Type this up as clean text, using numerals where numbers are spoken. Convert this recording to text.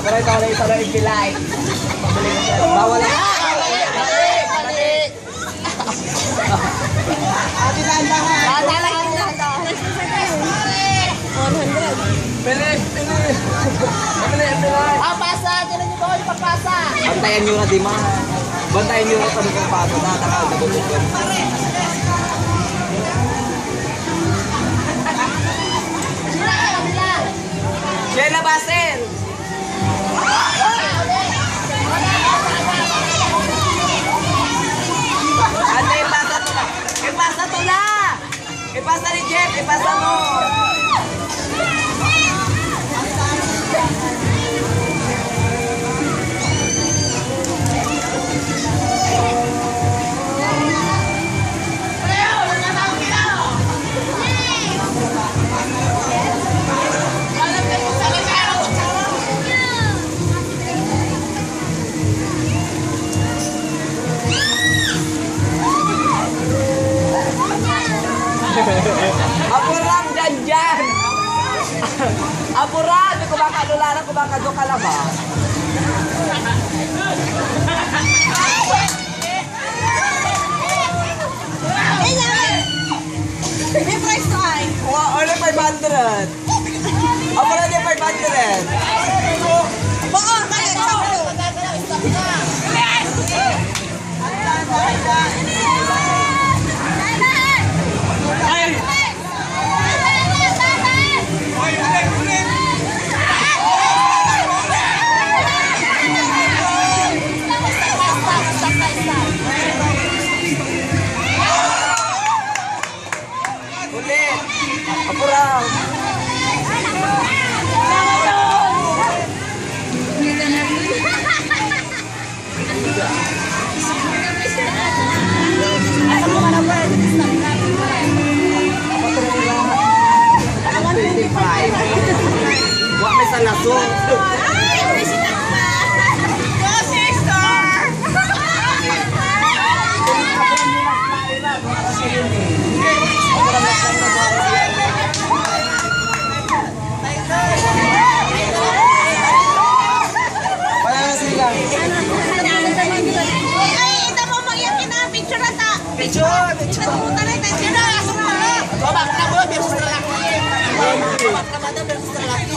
Ito na ipilay. Bawal na. Pasa! Tinan niyo ba yung pagpasa? Bantayan nyo na di ma. Bantayan nyo na sa mga pato na nakakabulugan. Sheila Basel! Ate, ipasa to na! Ipasa to na! Ipasa ni Jeff! Ipasa mo! Apuram dyan! Apuram! Di ko baka lularan, ko baka do kalaba. May price to ay. Ano 500? Apuram di 500. Oo, kaya sa ulo. Ulit! Apuram! Wak may salasong. Picture! Pumunta na tayo sila. Babak na mo, versus lalaki. Babak na mo, versus lalaki.